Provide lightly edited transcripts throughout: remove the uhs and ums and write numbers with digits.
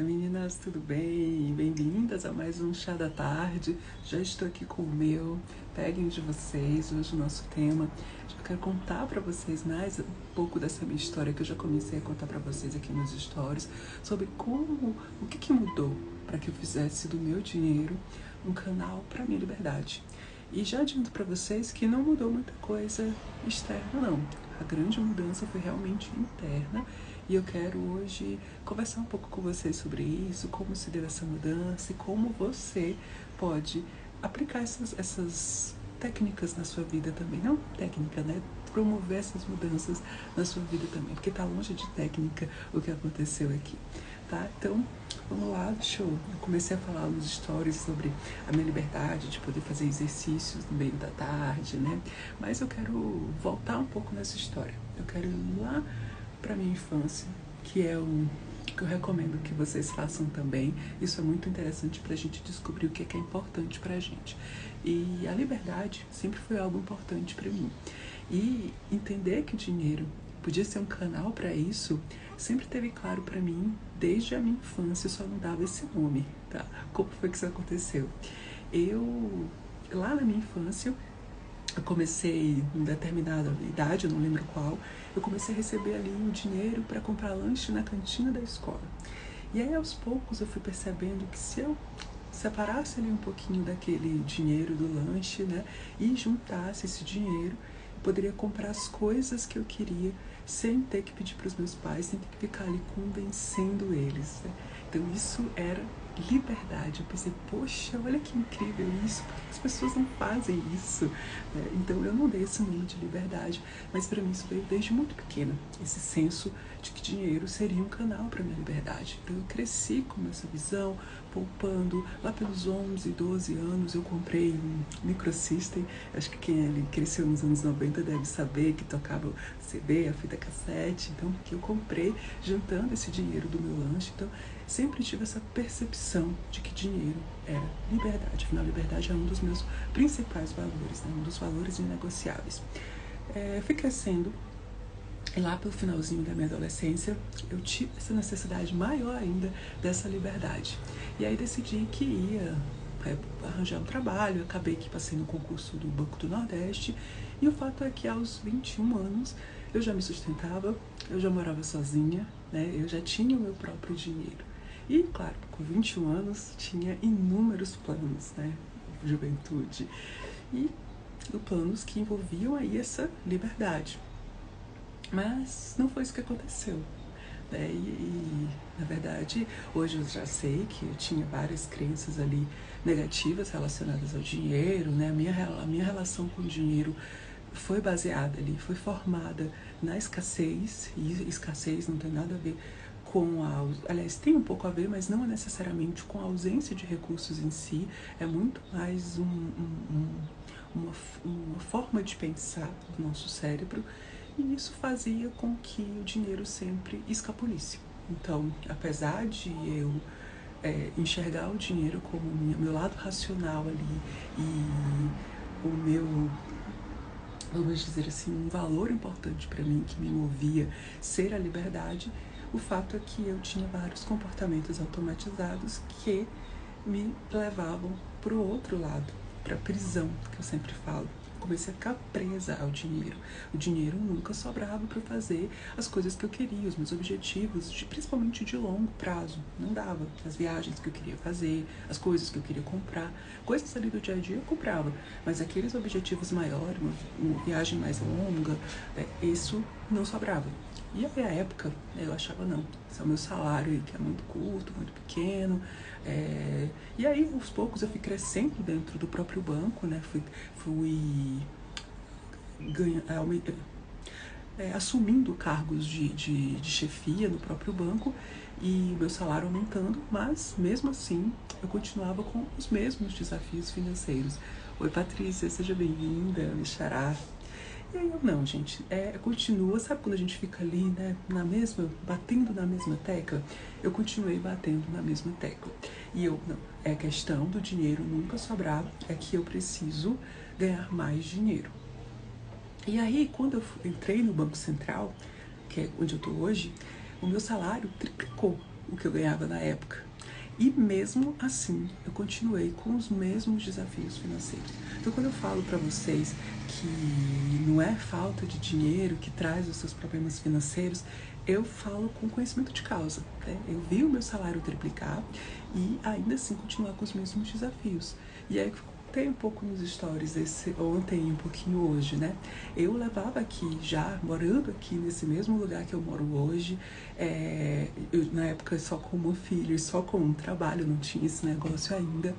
Oi meninas, tudo bem? Bem-vindas a mais um Chá da Tarde. Já estou aqui com o meu. Peguem de vocês. Hoje o nosso tema. Eu quero contar para vocês mais um pouco dessa minha história que eu já comecei a contar para vocês aqui nos stories, sobre o que mudou para que eu fizesse do meu dinheiro um canal para minha liberdade. E já adianto para vocês que não mudou muita coisa externa, não. A grande mudança foi realmente interna. E eu quero hoje conversar um pouco com vocês sobre isso, como se deu essa mudança e como você pode aplicar essas técnicas na sua vida também. Não técnica, né? Promover essas mudanças na sua vida também, porque tá longe de técnica o que aconteceu aqui, tá? Então, vamos lá, eu comecei a falar nos stories sobre a minha liberdade de poder fazer exercícios no meio da tarde, né? Mas eu quero voltar um pouco nessa história. Eu quero ir lá para minha infância, que é que eu recomendo que vocês façam também. Isso é muito interessante para a gente descobrir o que é importante para a gente. E a liberdade sempre foi algo importante para mim. E entender que o dinheiro podia ser um canal para isso sempre teve claro para mim desde a minha infância. Eu só não dava esse nome, tá? Como foi que isso aconteceu? Lá na minha infância, eu comecei em determinada idade, eu não lembro qual, eu comecei a receber ali um dinheiro para comprar lanche na cantina da escola. E aí aos poucos eu fui percebendo que se eu separasse ali um pouquinho daquele dinheiro do lanche, né, e juntasse esse dinheiro, eu poderia comprar as coisas que eu queria sem ter que pedir para os meus pais, sem ter que ficar ali convencendo eles, né? Então isso era liberdade. Eu pensei, poxa, olha que incrível isso, por que as pessoas não fazem isso? Então eu não dei esse nome de liberdade, mas para mim isso veio desde muito pequena, esse senso de que dinheiro seria um canal para minha liberdade. Então eu cresci com essa visão, poupando. Lá pelos 11, 12 anos eu comprei um microsystem. Acho que quem cresceu nos anos 90 deve saber que tocava o CD, a fita cassete. Então que eu comprei juntando esse dinheiro do meu lanche. Então sempre tive essa percepção de que dinheiro era liberdade. Afinal, liberdade é um dos meus principais valores, né? Um dos valores inegociáveis. Fui crescendo e lá pelo finalzinho da minha adolescência eu tive essa necessidade maior ainda dessa liberdade. E aí decidi que ia arranjar um trabalho. Acabei que passei no concurso do Banco do Nordeste. E o fato é que aos 21 anos eu já me sustentava, eu já morava sozinha, né? Eu já tinha o meu próprio dinheiro. E, claro, com 21 anos tinha inúmeros planos, né? Juventude. E planos que envolviam aí essa liberdade. Mas não foi isso que aconteceu. E, na verdade, hoje eu já sei que eu tinha várias crenças ali negativas relacionadas ao dinheiro, né? A minha relação com o dinheiro foi baseada ali, foi formada na escassez, e escassez não tem nada a ver com aliás, tem um pouco a ver, mas não necessariamente com a ausência de recursos em si. É muito mais uma forma de pensar do nosso cérebro, e isso fazia com que o dinheiro sempre escapulisse. Então, apesar de eu enxergar o dinheiro como meu lado racional ali e o meu, vamos dizer assim, um valor importante para mim que me movia ser a liberdade, o fato é que eu tinha vários comportamentos automatizados que me levavam para o outro lado, para a prisão, que eu sempre falo. Comecei a ficar presa ao dinheiro. O dinheiro nunca sobrava para fazer as coisas que eu queria, os meus objetivos, principalmente de longo prazo. Não dava. As viagens que eu queria fazer, as coisas que eu queria comprar, coisas ali do dia a dia eu comprava. Mas aqueles objetivos maiores, uma viagem mais longa, isso não sobrava. E aí, à época, eu achava, não, esse é o meu salário, que é muito curto, muito pequeno. E aí, aos poucos, eu fui crescendo dentro do próprio banco, né? Fui assumindo cargos de chefia no próprio banco e o meu salário aumentando, mas, mesmo assim, eu continuava com os mesmos desafios financeiros. Oi, Patrícia, seja bem-vinda, me xará. E aí eu não, gente, continua, sabe quando a gente fica ali, né, batendo na mesma tecla? Eu continuei batendo na mesma tecla. E eu, não, é questão do dinheiro nunca sobrar, é que eu preciso ganhar mais dinheiro. E aí, quando eu entrei no Banco Central, que é onde eu tô hoje, o meu salário triplicou. o que eu ganhava na época. E mesmo assim, eu continuei com os mesmos desafios financeiros. Então, quando eu falo para vocês que não é falta de dinheiro que traz os seus problemas financeiros, eu falo com conhecimento de causa, né? Eu vi o meu salário triplicar e ainda assim continuar com os mesmos desafios. E aí eu contei um pouco nos stories ontem e um pouquinho hoje, né? Eu levava aqui, já morando aqui nesse mesmo lugar que eu moro hoje, eu, na época só com uma filha e só com um trabalho, não tinha esse negócio ainda.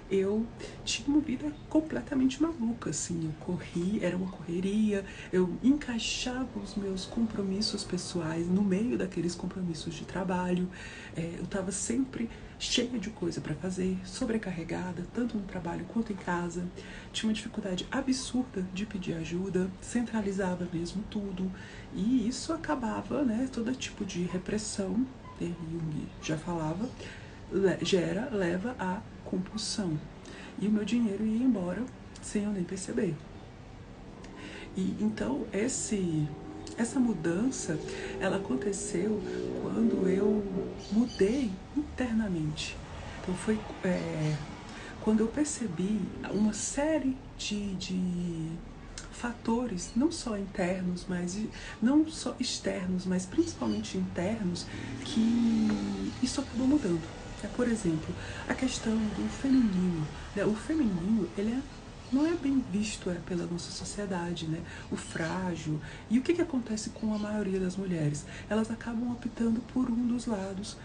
Eu tinha uma vida completamente maluca, assim, eu corri, era uma correria, eu encaixava os meus compromissos pessoais no meio daqueles compromissos de trabalho, eu estava sempre cheia de coisa para fazer, sobrecarregada, tanto no trabalho quanto em casa, tinha uma dificuldade absurda de pedir ajuda, centralizava mesmo tudo, e isso acabava, né, todo tipo de repressão, Jung já falava, leva a compulsão. E o meu dinheiro ia embora sem eu nem perceber. E então essa mudança, ela aconteceu quando eu mudei internamente. Então foi quando eu percebi uma série de fatores, não só internos, mas não só externos, mas principalmente internos, que isso acabou mudando. Por exemplo, a questão do feminino. Né? O feminino, ele não é bem visto pela nossa sociedade, né? O frágil. E o que acontece com a maioria das mulheres? Elas acabam optando por um dos lados,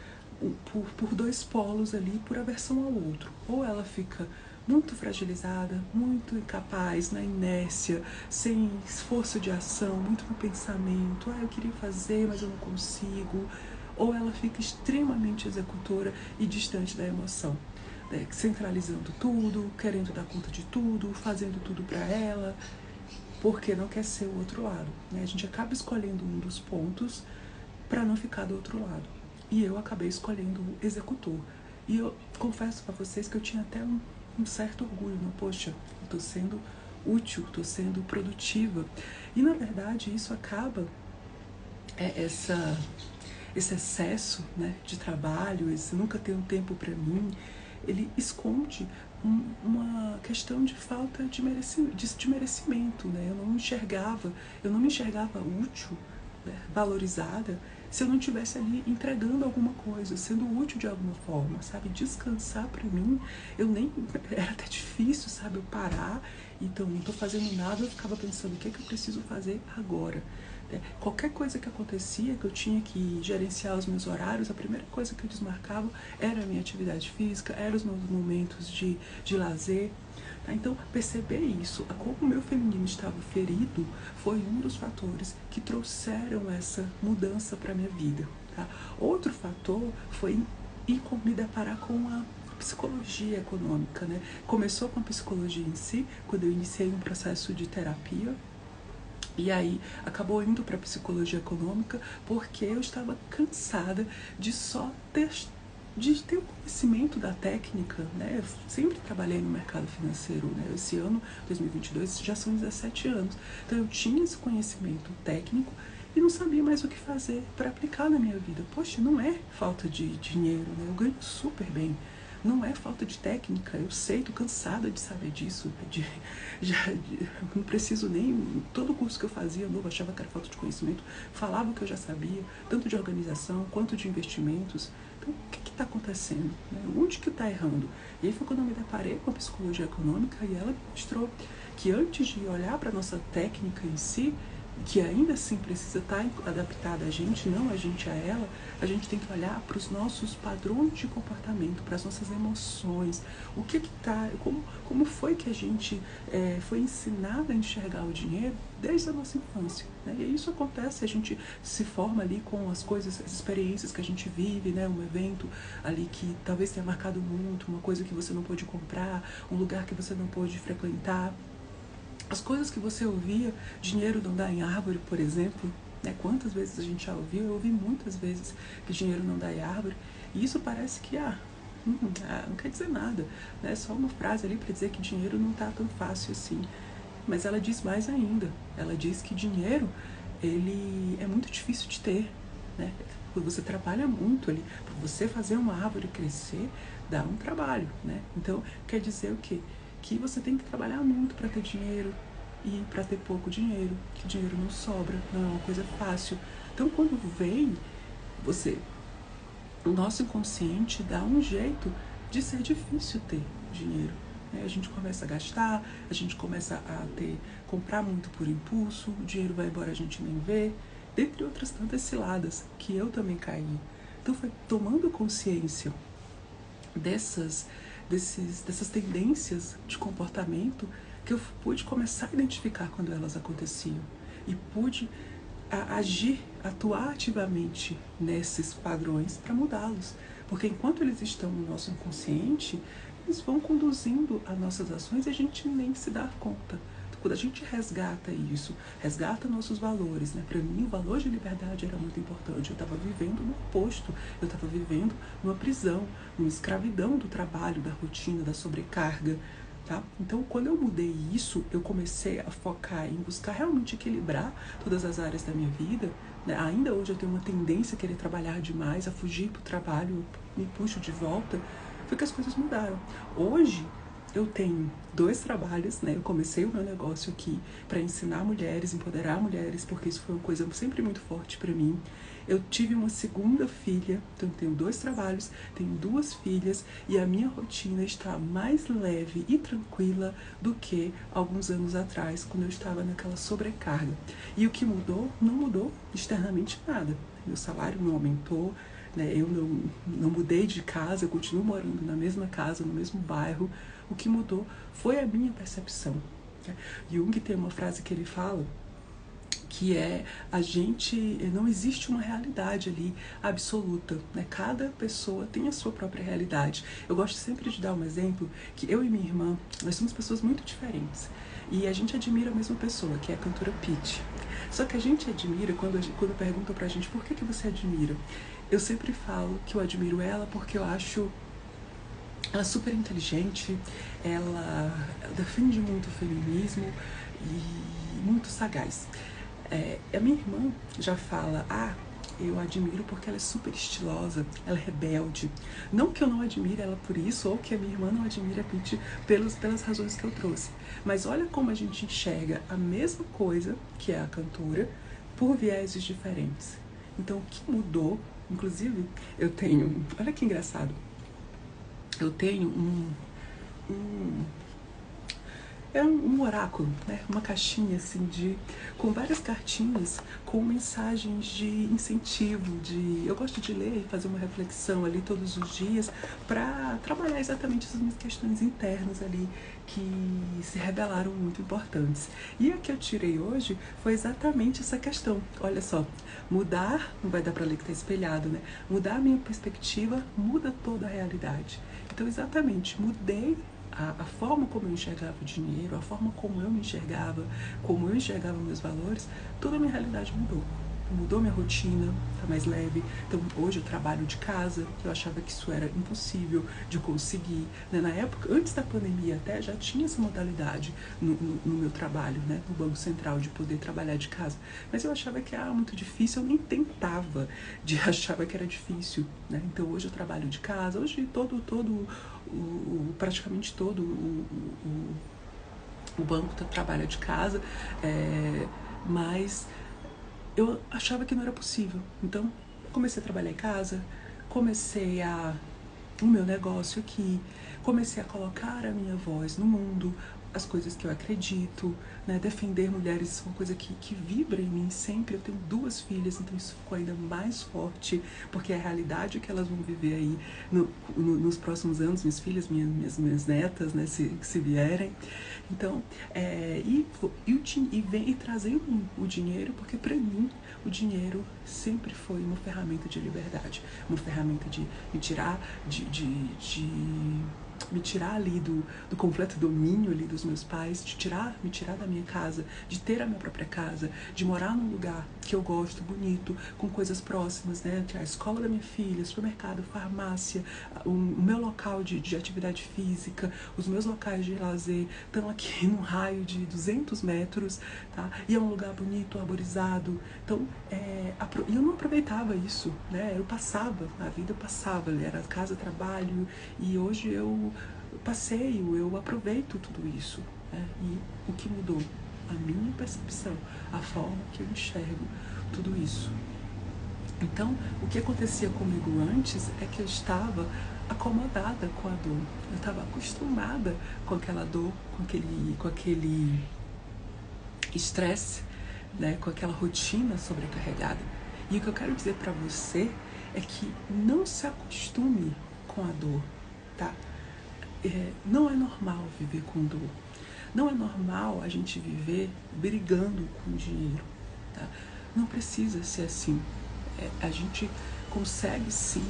por dois polos ali, por aversão ao outro. Ou ela fica muito fragilizada, muito incapaz, na inércia, sem esforço de ação, muito no pensamento, eu queria fazer, mas eu não consigo, ou ela fica extremamente executora e distante da emoção, né? Centralizando tudo, querendo dar conta de tudo, fazendo tudo para ela, porque não quer ser o outro lado, né? A gente acaba escolhendo um dos pontos para não ficar do outro lado. E eu acabei escolhendo o executor. E eu confesso para vocês que eu tinha até um certo orgulho, né? Poxa, eu tô sendo útil, tô sendo produtiva. E na verdade isso acaba, esse excesso, né, de trabalho, esse nunca ter um tempo para mim, ele esconde uma questão de falta de merecimento, né? Eu não me enxergava útil, né, valorizada, se eu não estivesse ali entregando alguma coisa, sendo útil de alguma forma, sabe? Descansar para mim, era até difícil, sabe? Eu parar, então não estou fazendo nada, eu ficava pensando, o que é que eu preciso fazer agora? Qualquer coisa que acontecia, que eu tinha que gerenciar os meus horários, a primeira coisa que eu desmarcava era a minha atividade física, eram os meus momentos de lazer. Então, perceber isso, como o meu feminino estava ferido, foi um dos fatores que trouxeram essa mudança para a minha vida. Tá? Outro fator foi me deparar com a psicologia econômica. Né? Começou com a psicologia em si, quando eu iniciei um processo de terapia, e aí acabou indo para a psicologia econômica porque eu estava cansada de só ter o conhecimento da técnica, né? Eu sempre trabalhei no mercado financeiro, né? Esse ano, 2022, já são 17 anos. Então eu tinha esse conhecimento técnico e não sabia mais o que fazer para aplicar na minha vida. Poxa, não é falta de dinheiro, né? Eu ganho super bem. Não é falta de técnica, eu sei, tô cansada de saber disso, não preciso nem, todo curso que eu fazia novo, achava que era falta de conhecimento, falava o que eu já sabia, tanto de organização quanto de investimentos. Então, o que está acontecendo? Né? Onde que está errando? E aí foi quando eu me deparei com a psicologia econômica e ela mostrou que antes de olhar para a nossa técnica em si, que ainda assim precisa estar adaptada a gente, não a gente a ela, a gente tem que olhar para os nossos padrões de comportamento, para as nossas emoções, o que está, como foi que a gente foi ensinado a enxergar o dinheiro desde a nossa infância. Né? E isso acontece, a gente se forma ali com as coisas, as experiências que a gente vive, né? Um evento ali que talvez tenha marcado muito, uma coisa que você não pôde comprar, um lugar que você não pôde frequentar. As coisas que você ouvia, dinheiro não dá em árvore, por exemplo, né? Quantas vezes a gente já ouviu? Eu ouvi muitas vezes que dinheiro não dá em árvore. E isso parece que, não quer dizer nada. Né? Só uma frase ali para dizer que dinheiro não está tão fácil assim. Mas ela diz mais ainda. Ela diz que dinheiro, ele é muito difícil de ter. Né? Quando você trabalha muito ali, para você fazer uma árvore crescer, dá um trabalho, né? Então, quer dizer o quê? Que você tem que trabalhar muito para ter dinheiro e para ter pouco dinheiro, que dinheiro não sobra, não é uma coisa fácil. Então, quando vem, o nosso inconsciente dá um jeito de ser difícil ter dinheiro. A gente começa a gastar, a gente começa a comprar muito por impulso, o dinheiro vai embora, a gente nem vê, dentre outras tantas ciladas que eu também caí. Então foi tomando consciência dessas tendências de comportamento que eu pude começar a identificar quando elas aconteciam e pude agir, atuar ativamente nesses padrões para mudá-los, porque enquanto eles estão no nosso inconsciente, eles vão conduzindo as nossas ações e a gente nem se dá conta. Quando a gente resgata isso, resgata nossos valores, né? Para mim, o valor de liberdade era muito importante. Eu estava vivendo no oposto, eu estava vivendo numa prisão, numa escravidão do trabalho, da rotina, da sobrecarga. Tá? Então, quando eu mudei isso, eu comecei a focar em buscar realmente equilibrar todas as áreas da minha vida. Né? Ainda hoje eu tenho uma tendência a querer trabalhar demais, a fugir para o trabalho, me puxo de volta. Foi que as coisas mudaram. Hoje, eu tenho 2 trabalhos, né? Eu comecei o meu negócio aqui para ensinar mulheres, empoderar mulheres, porque isso foi uma coisa sempre muito forte para mim. Eu tive uma segunda filha, então eu tenho 2 trabalhos, tenho 2 filhas e a minha rotina está mais leve e tranquila do que alguns anos atrás, quando eu estava naquela sobrecarga. E o que mudou? Não mudou externamente nada. Meu salário não aumentou, né? Eu não mudei de casa, eu continuo morando na mesma casa, no mesmo bairro. O que mudou foi a minha percepção. Jung tem uma frase que ele fala, que é não existe uma realidade ali absoluta, né? Cada pessoa tem a sua própria realidade. Eu gosto sempre de dar um exemplo, que eu e minha irmã, nós somos pessoas muito diferentes. E a gente admira a mesma pessoa, que é a cantora Pitty. Só que a gente admira, quando perguntam pra gente por que você admira, eu sempre falo que eu admiro ela porque eu acho ela super inteligente, ela defende muito o feminismo e muito sagaz. A minha irmã já fala, eu admiro porque ela é super estilosa, ela é rebelde. Não que eu não admire ela por isso, ou que a minha irmã não admire a Pitty pelas razões que eu trouxe. Mas olha como a gente enxerga a mesma coisa, que é a cantora, por vieses diferentes. Então o que mudou, inclusive, olha que engraçado, eu tenho um oráculo, né? Uma caixinha assim com várias cartinhas com mensagens de incentivo, eu gosto de ler e fazer uma reflexão ali todos os dias para trabalhar exatamente as minhas questões internas ali que se revelaram muito importantes. E a que eu tirei hoje foi exatamente essa questão. Olha só, mudar, não vai dar para ler que está espelhado, né? Mudar a minha perspectiva muda toda a realidade. Então, exatamente, mudei a forma como eu enxergava o dinheiro, a forma como eu me enxergava, como eu enxergava meus valores, toda a minha realidade mudou. Mudou minha rotina, tá mais leve. Então, hoje eu trabalho de casa, eu achava que isso era impossível de conseguir. Né? Na época, antes da pandemia até, já tinha essa modalidade no meu trabalho, né? No Banco Central, de poder trabalhar de casa. Mas eu achava que era muito difícil, eu nem tentava, achava que era difícil. Né? Então, hoje eu trabalho de casa, hoje praticamente todo o banco trabalha de casa, mas eu achava que não era possível. Então, comecei a trabalhar em casa, comecei o meu negócio aqui, comecei a colocar a minha voz no mundo, as coisas que eu acredito, né? Defender mulheres é uma coisa que vibra em mim sempre. Eu tenho 2 filhas, então isso ficou ainda mais forte, porque é a realidade que elas vão viver aí nos próximos anos, minhas filhas, minhas netas, né? Se vierem. Então, e trazendo o dinheiro, porque para mim o dinheiro sempre foi uma ferramenta de liberdade, uma ferramenta de me tirar me tirar ali do completo domínio ali dos meus pais, me tirar da minha casa, de ter a minha própria casa, de morar num lugar que eu gosto, bonito, com coisas próximas, né? A escola da minha filha, supermercado, farmácia, o meu local de atividade física, os meus locais de lazer estão aqui num raio de 200 metros, tá? E é um lugar bonito, arborizado. Então, e eu não aproveitava isso, né? Eu passava, a vida passava, era casa, trabalho, e hoje eu passeio, eu aproveito tudo isso, né? E o que mudou? A minha percepção, a forma que eu enxergo tudo isso. Então, o que acontecia comigo antes é que eu estava acomodada com a dor. Eu estava acostumada com aquela dor, com aquele estresse, né, com aquela rotina sobrecarregada. E o que eu quero dizer para você é que não se acostume com a dor, tá? Não é normal viver com dor. Não é normal a gente viver brigando com o dinheiro, tá? Não precisa ser assim. A gente consegue sim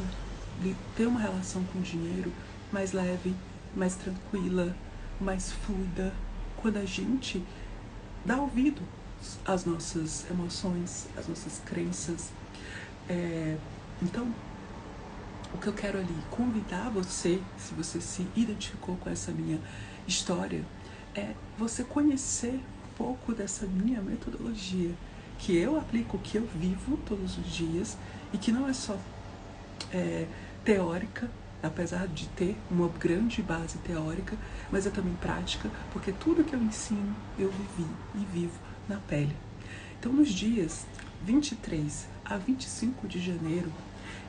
ter uma relação com o dinheiro mais leve, mais tranquila, mais fluida, quando a gente dá ouvido às nossas emoções, às nossas crenças. Então, o que eu quero ali convidar você, se você se identificou com essa minha história, é você conhecer um pouco dessa minha metodologia, que eu aplico, que eu vivo todos os dias, e que não é só teórica, apesar de ter uma grande base teórica, mas é também prática, porque tudo que eu ensino, eu vivi e vivo na pele. Então, nos dias 23 a 25 de janeiro,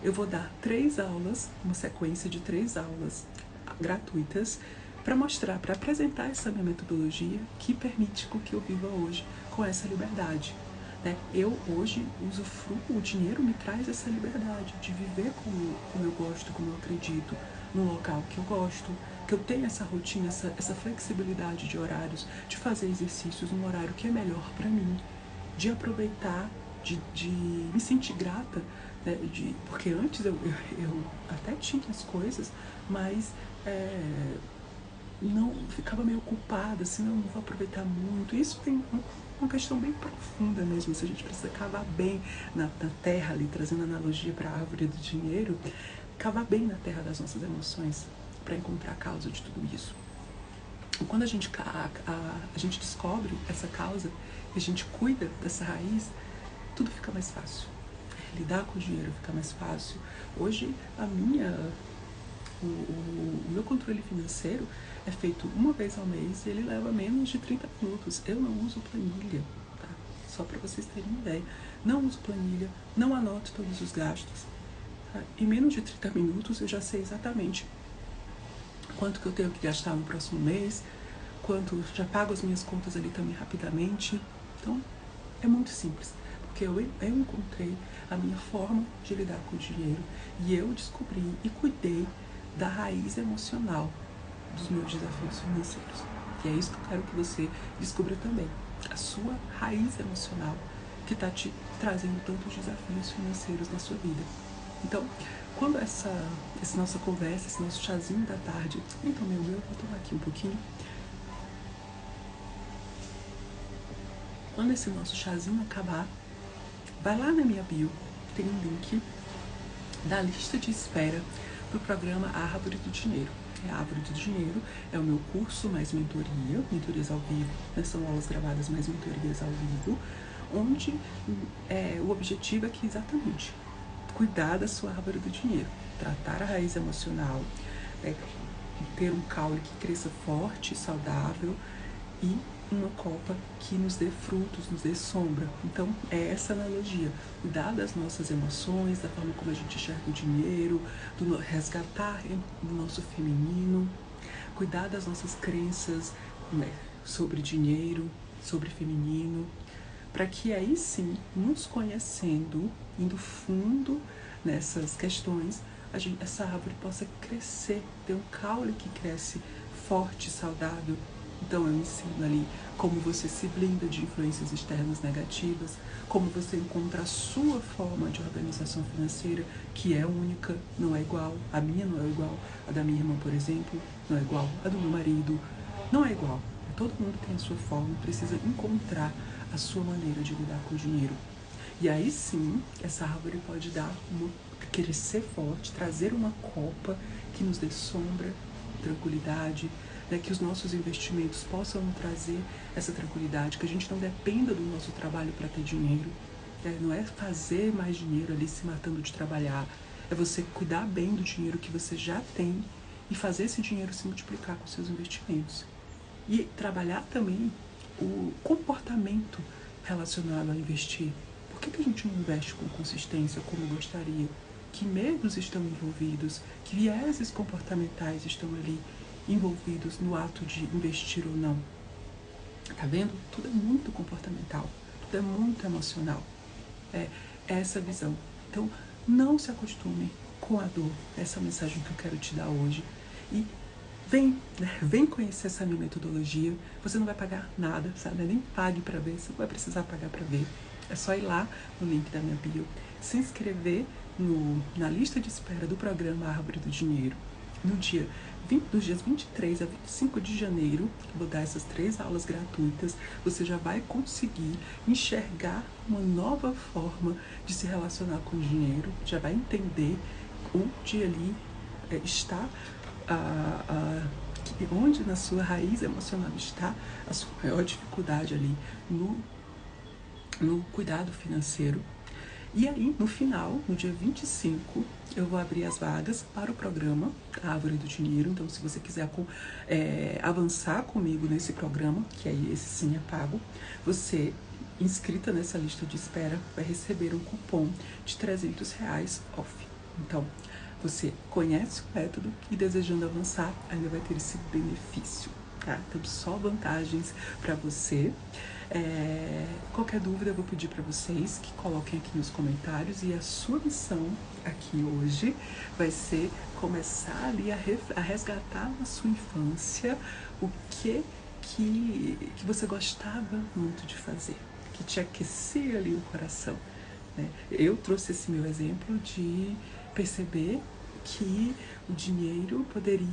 eu vou dar 3 aulas, uma sequência de 3 aulas gratuitas, para mostrar, para apresentar essa minha metodologia que permite que eu viva hoje com essa liberdade. Né? Eu hoje usufruo, o dinheiro me traz essa liberdade de viver como eu gosto, como eu acredito, num local que eu gosto, que eu tenho essa rotina, essa flexibilidade de horários, de fazer exercícios num horário que é melhor para mim, de aproveitar, de me sentir grata, né? Porque antes eu até tinha as coisas, mas não ficava meio ocupada, assim, não vou aproveitar muito. Isso tem uma questão bem profunda mesmo, se a gente precisa cavar bem na terra ali, trazendo analogia para a árvore do dinheiro, cavar bem na terra das nossas emoções para encontrar a causa de tudo isso. E quando a gente descobre essa causa e a gente cuida dessa raiz, tudo fica mais fácil. Lidar com o dinheiro fica mais fácil. Hoje o meu controle financeiro é feito uma vez ao mês e ele leva menos de 30 minutos. Eu não uso planilha, tá? Só para vocês terem ideia. Não uso planilha, não anoto todos os gastos. Tá? Em menos de 30 minutos eu já sei exatamente quanto que eu tenho que gastar no próximo mês, quanto já pago as minhas contas ali também rapidamente. Então, é muito simples. Porque eu encontrei a minha forma de lidar com o dinheiro e eu descobri e cuidei da raiz emocional dos meus desafios financeiros. E é isso que eu quero que você descubra também. A sua raiz emocional que está te trazendo tantos desafios financeiros na sua vida. Então, quando essa nossa conversa, esse nosso chazinho da tarde, então eu vou tomar aqui um pouquinho. Quando esse nosso chazinho acabar, vai lá na minha bio, tem um link da lista de espera para o programa Árvore do Dinheiro. A Árvore do Dinheiro é o meu curso mais mentorias ao vivo, né? São aulas gravadas mais mentorias ao vivo, onde o objetivo é que exatamente cuidar da sua árvore do dinheiro, tratar a raiz emocional, ter um caule que cresça forte, saudável e uma copa que nos dê frutos, nos dê sombra. Então, é essa analogia. Cuidar das nossas emoções, da forma como a gente enxerga o dinheiro, resgatar o nosso feminino, cuidar das nossas crenças, né, sobre dinheiro, sobre feminino, para que aí sim, nos conhecendo, indo fundo nessas questões, essa árvore possa crescer, ter um caule que cresce forte, saudável. Então eu ensino ali como você se blinda de influências externas negativas, como você encontra a sua forma de organização financeira, que é única, não é igual, a minha não é igual, a da minha irmã, por exemplo, não é igual, a do meu marido, não é igual. Todo mundo tem a sua forma, precisa encontrar a sua maneira de lidar com o dinheiro. E aí sim, essa árvore pode crescer forte, trazer uma copa que nos dê sombra, tranquilidade, né, que os nossos investimentos possam trazer essa tranquilidade, que a gente não dependa do nosso trabalho para ter dinheiro. Não é fazer mais dinheiro ali se matando de trabalhar, é você cuidar bem do dinheiro que você já tem e fazer esse dinheiro se multiplicar com seus investimentos. E trabalhar também o comportamento relacionado a investir. Por que a gente não investe com consistência como gostaria? Que medos estão envolvidos? Que vieses comportamentais estão ali envolvidos no ato de investir ou não? Tá vendo? Tudo é muito comportamental, tudo é muito emocional. É essa visão. Então, não se acostume com a dor. Essa é a mensagem que eu quero te dar hoje. E vem conhecer essa minha metodologia. Você não vai pagar nada, sabe? Nem pague para ver, você não vai precisar pagar para ver. É só ir lá no link da minha bio, se inscrever na lista de espera do programa Árvore do Dinheiro. Nos dias 23 a 25 de janeiro, eu vou dar essas 3 aulas gratuitas. Você já vai conseguir enxergar uma nova forma de se relacionar com o dinheiro, já vai entender onde ali está onde na sua raiz emocional está a sua maior dificuldade ali no cuidado financeiro. E aí, no final, no dia 25, eu vou abrir as vagas para o programa Árvore do Dinheiro. Então, se você quiser avançar comigo nesse programa, que aí esse sim é pago, você, inscrita nessa lista de espera, vai receber um cupom de R$300 off. Então, você conhece o método e, desejando avançar, ainda vai ter esse benefício, tá? Então, só vantagens para você. Qualquer dúvida, eu vou pedir para vocês que coloquem aqui nos comentários, e a sua missão aqui hoje vai ser começar ali a resgatar na sua infância o que você gostava muito de fazer, que te aquecia ali o coração, né? Eu trouxe esse meu exemplo de perceber que o dinheiro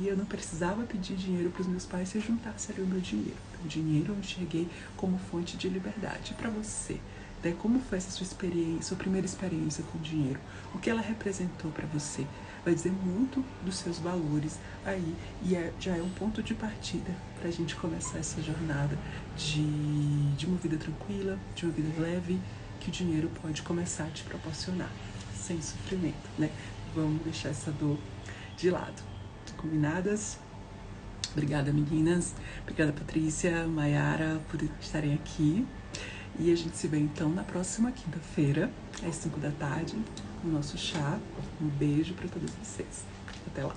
eu não precisava pedir dinheiro para os meus pais se eu juntasse ali o meu dinheiro. Então, o dinheiro eu enxerguei como fonte de liberdade. Para você, né, como foi essa sua primeira experiência com o dinheiro? O que ela representou para você? Vai dizer muito dos seus valores aí, e já é um ponto de partida para a gente começar essa jornada de uma vida tranquila, de uma vida leve, que o dinheiro pode começar a te proporcionar, sem sofrimento, né? Vamos deixar essa dor de lado. Combinadas? Obrigada, meninas. Obrigada, Patrícia, Mayara, por estarem aqui. E a gente se vê, então, na próxima quinta-feira, às 5 da tarde, no nosso chá. Um beijo para todos vocês. Até lá.